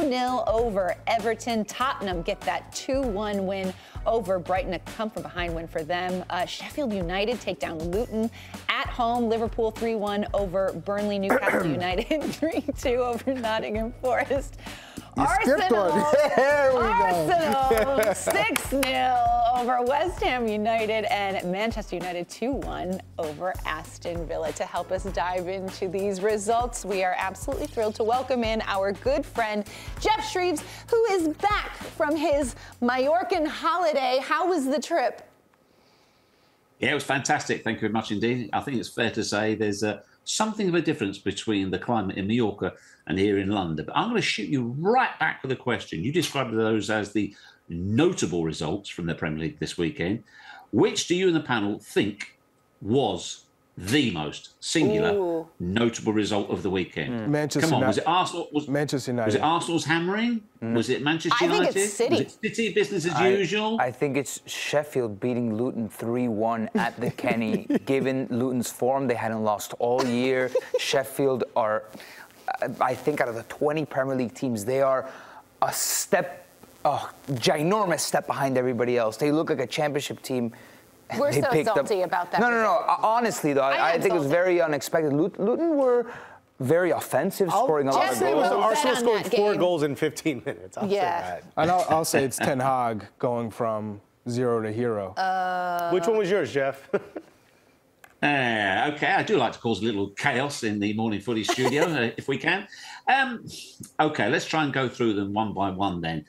2-0 over Everton. Tottenham get that 2-1 win over Brighton, a come-from-behind win for them. Sheffield United take down Luton at home. Liverpool 3-1 over Burnley. Newcastle United 3-2 over Nottingham Forest. Arsenal 6-0 over West Ham United, and Manchester United 2-1 over Aston Villa. To help us dive into these results, we are absolutely thrilled to welcome in our good friend Geoff Shreeves, who is back from his Mallorcan holiday. How was the trip? Yeah, it was fantastic. Thank you very much indeed. I think it's fair to say there's something of a difference between the climate in Mallorca and here in London. But I'm going to shoot you right back with a question. You described those as the notable results from the Premier League this weekend. Which do you and the panel think was the most singular notable result of the weekend? Manchester Come on, United. was it Arsenal? Manchester United. Was it Arsenal's hammering? Was it Manchester United? I think it's City. Was it City business as usual? I think it's Sheffield beating Luton 3-1 at the Kenny. Given Luton's form, they hadn't lost all year. Sheffield are, I think, out of the 20 Premier League teams, they are a ginormous step behind everybody else. They look like a championship team. We're so salty about that. No. Honestly, though, I think it was very unexpected. Luton were very offensive, scoring a lot of goals. Arsenal scored 4 goals in 15 minutes. I'll say that. And I'll say it's Ten Hag going from 0 to hero. Which one was yours, Geoff? Okay, I do like to cause a little chaos in the Morning Footy studio, if we can. Okay, let's try and go through them one by one then.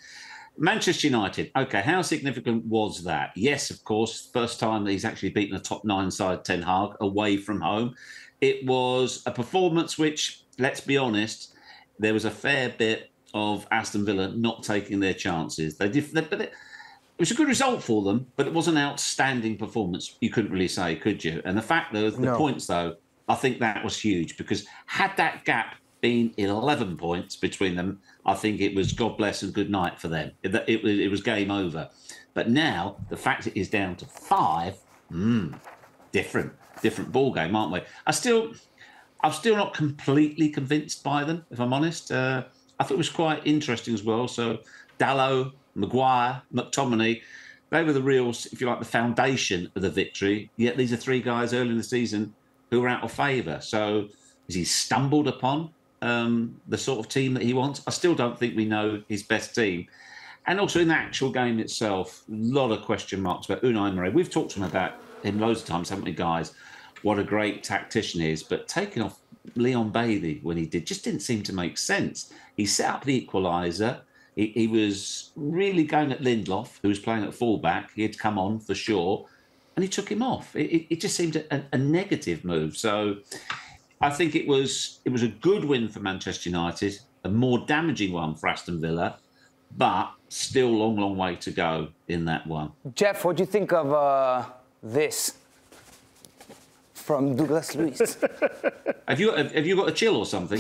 Manchester United. Okay, how significant was that? Yes, of course, first time that he's actually beaten a top 9 side, Ten Hag, away from home. It was a performance which, let's be honest, there was a fair bit of Aston Villa not taking their chances. But it was a good result for them, but it was an outstanding performance. You couldn't really say, could you? And the fact that the points, though, I think that was huge, because had that gap been 11 points between them, I think it was God bless and good night for them. It was game over. But now, the fact it is down to 5, different ball game, aren't we? I'm still not completely convinced by them, if I'm honest. I thought it was quite interesting as well. So Dalot, Maguire, McTominay, they were the real, if you like, the foundation of the victory. Yet these are 3 guys early in the season who were out of favour. So has he stumbled upon the sort of team that he wants? I still don't think we know his best team. And also in the actual game itself, a lot of question marks about Unai Emery. We've talked to him about him loads of times, haven't we, guys? What a great tactician he is. But taking off Leon Bailey when he did just didn't seem to make sense. He set up the equaliser. He was really going at Lindelof, who was playing at fullback. He had come on for sure, and he took him off. It just seemed a negative move. So I think it was a good win for Manchester United, a more damaging one for Aston Villa, but still long way to go in that one. Geoff, what do you think of this from Douglas Luiz? Have you got a chill or something?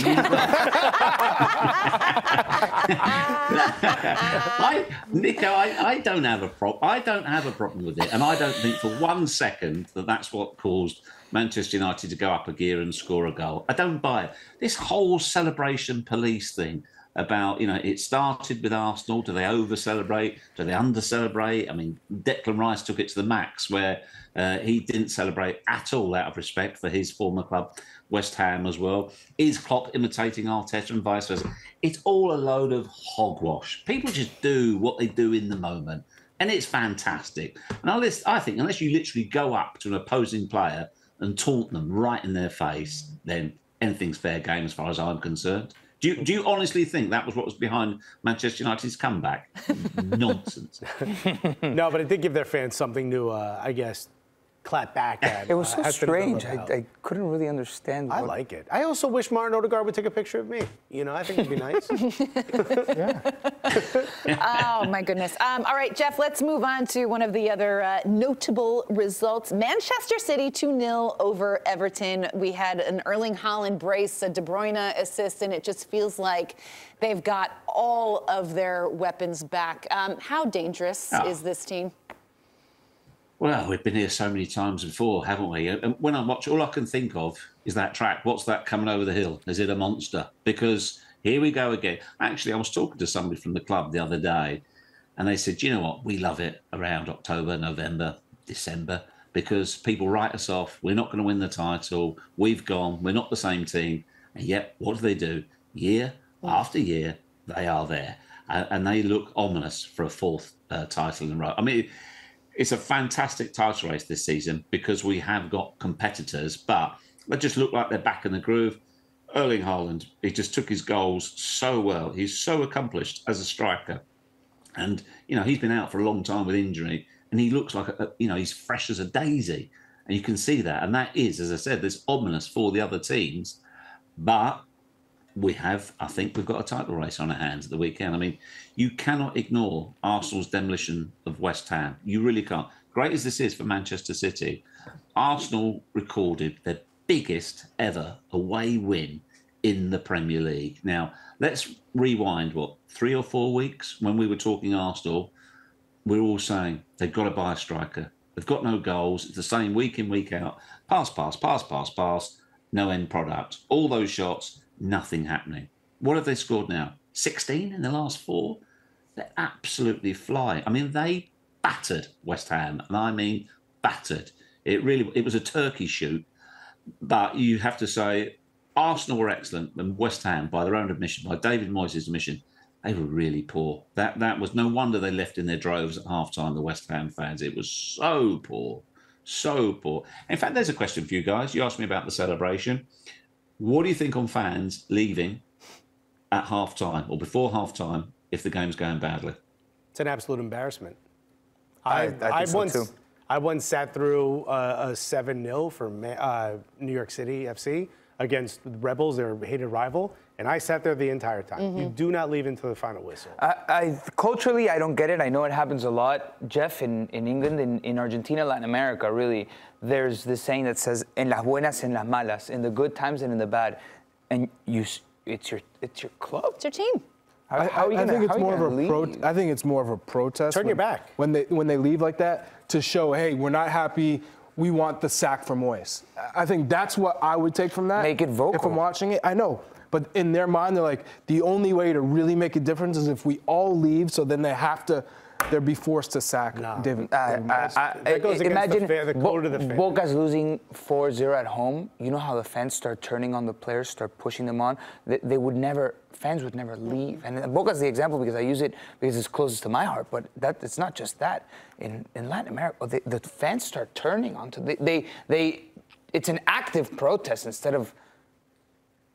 Nico, I don't have a problem with it, and I don't think for 1 second that that's what caused Manchester United to go up a gear and score a goal. I don't buy it. This whole celebration police thing about, it started with Arsenal. Do they over-celebrate? Do they under-celebrate? I mean, Declan Rice took it to the max, where he didn't celebrate at all out of respect for his former club, West Ham, as well. Is Klopp imitating Arteta and vice versa? It's all a load of hogwash. People just do what they do in the moment, and it's fantastic. And I think unless you literally go up to an opposing player and taunt them right in their face, then anything's fair game as far as I'm concerned. Do you honestly think that was what was behind Manchester United's comeback? Nonsense. No, but it did give their fans something to, I guess, clap back at. It was so strange. I couldn't really understand. I like it. I also wish Martin Odegaard would take a picture of me. I think it'd be nice. Oh, my goodness. All right, Geoff, let's move on to one of the other notable results. Manchester City 2-0 over Everton. We had an Erling Haaland brace, a De Bruyne assist, and it just feels like they've got all of their weapons back. How dangerous is this team? Well, we've been here so many times before, haven't we? And when I watch, all I can think of is that track. What's that coming over the hill? Is it a monster? Because Here we go again. Actually, I was talking to somebody from the club the other day, and they said, you know what, we love it around October, November, December, because people write us off. We're not going to win the title. We've gone. We're not the same team. And yet, what do? Year after year, they are there. And they look ominous for a fourth title in a row. I mean, it's a fantastic title race this season because we have got competitors, but they just look like they're back in the groove. Erling Haaland, he just took his goals so well. He's so accomplished as a striker. And, you know, he's been out for a long time with injury, and he looks like, he's fresh as a daisy. And you can see that. And that is, as I said, this ominous for the other teams. But I think we've got a title race on our hands at the weekend. I mean, you cannot ignore Arsenal's demolition of West Ham. You really can't. Great as this is for Manchester City, Arsenal recorded their biggest ever away win in the Premier League. Now, let's rewind, 3 or 4 weeks when we were talking Arsenal, we were all saying they've got to buy a striker. They've got no goals. It's the same week in, week out. Pass. No end product. All those shots, nothing happening. What have they scored now? 16 in the last 4? They're absolutely flying. I mean, they battered West Ham, and I mean battered. It was a turkey shoot. But you have to say, Arsenal were excellent, and West Ham, by their own admission, by David Moyes' admission, they were really poor. That was no wonder they left in their droves at half-time, the West Ham fans. It was so poor. So poor. In fact, there's a question for you guys. You asked me about the celebration. What do you think on fans leaving at half-time or before half-time if the game's going badly? It's an absolute embarrassment. I think so too. I once sat through a 7-0 for New York City FC against the Rebels, their hated rival, and I sat there the entire time. You do not leave until the final whistle. Culturally, I don't get it. I know it happens a lot, Jeff, in England, in Argentina, Latin America, really. There's this saying that says, en las buenas, en las malas, in the good times and in the bad. And it's your club. It's your team. I think it's more of a protest. Turn your back. When they leave like that to show, hey, we're not happy. We want the sack from Moyes. I think that's what I would take from that. Make it vocal. If I'm watching it, I know. But in their mind, they're like, the only way to really make a difference is if we all leave, so then they'll be forced to sack David. That goes against the code of the fan. Boca's losing 4-0 at home. You know how the fans start turning on the players, start pushing them on? Fans would never leave. And Boca's the example because I use it because it's closest to my heart. But it's not just that. In Latin America, the fans start turning onto it's an active protest instead of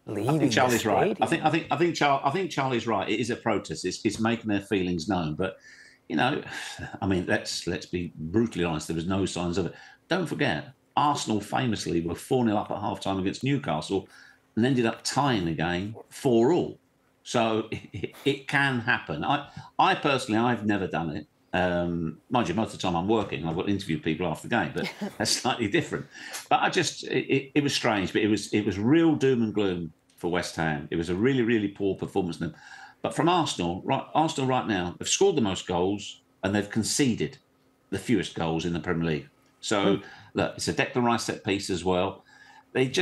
leaving. I think Charlie's the right. stadium. I think Charlie's right. It is a protest. It's making their feelings known. But I mean, let's be brutally honest. There was no signs of it. Don't forget, Arsenal famously were 4-0 up at half-time against Newcastle and ended up tying the game 4-4. So it can happen. I personally, I've never done it. Mind you, most of the time I'm working. I've got to interview people after the game, but that's slightly different. But it was strange. But it was real doom and gloom for West Ham. It was a really, really poor performance. But from Arsenal right now, they've scored the most goals and they've conceded the fewest goals in the Premier League. So, look, it's a Declan Rice set piece as well. They've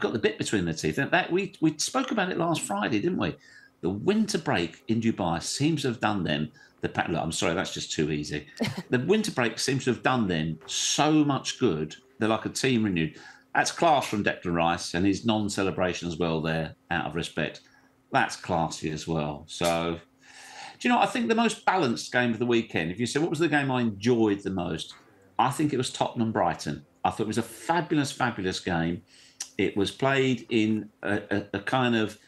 got the bit between their teeth. We spoke about it last Friday, didn't we? The winter break in Dubai seems to have done them. Look, I'm sorry, that's just too easy. The winter break seems to have done them so much good. They're like a team renewed. That's class from Declan Rice and his non-celebration as well there, out of respect. That's classy as well. So, do you know, I think the most balanced game of the weekend, if you say, what was the game I enjoyed the most? I think it was Tottenham-Brighton. I thought it was a fabulous, fabulous game. It was played in a kind of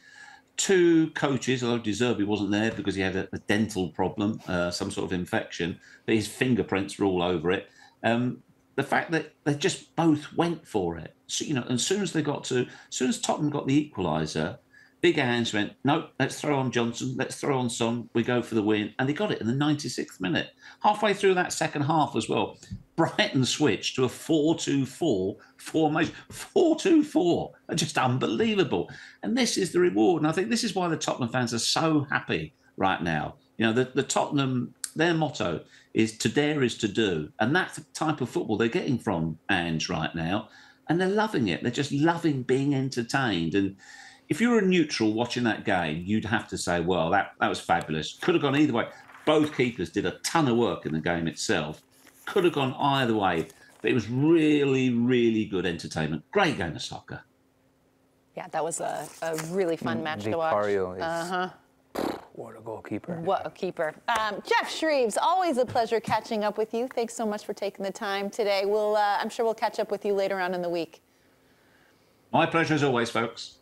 two coaches, although De Zerbi wasn't there because he had a dental problem, some sort of infection, but his fingerprints were all over it. The fact that they just both went for it. So, and as soon as Tottenham got the equaliser, Big Hands went, no, let's throw on Johnson, let's throw on Son, we go for the win. And they got it in the 96th minute. Halfway through that second half as well, Brighton switched to a 4-2-4 formation. 4-2-4, just unbelievable. And this is the reward. And I think this is why the Tottenham fans are so happy right now. The Tottenham, their motto is to dare is to do. And that's the type of football they're getting from Ange right now. And they're loving it. They're just loving being entertained. And, if you were a neutral watching that game, you'd have to say, well, that was fabulous. Could have gone either way. Both keepers did a ton of work in the game itself. Could have gone either way. But it was really, really good entertainment. Great game of soccer. Yeah, that was a really fun match to watch. Vicario is what a goalkeeper. What a keeper. Geoff Shreeves, always a pleasure catching up with you. Thanks so much for taking the time today. I'm sure we'll catch up with you later on in the week. My pleasure as always, folks.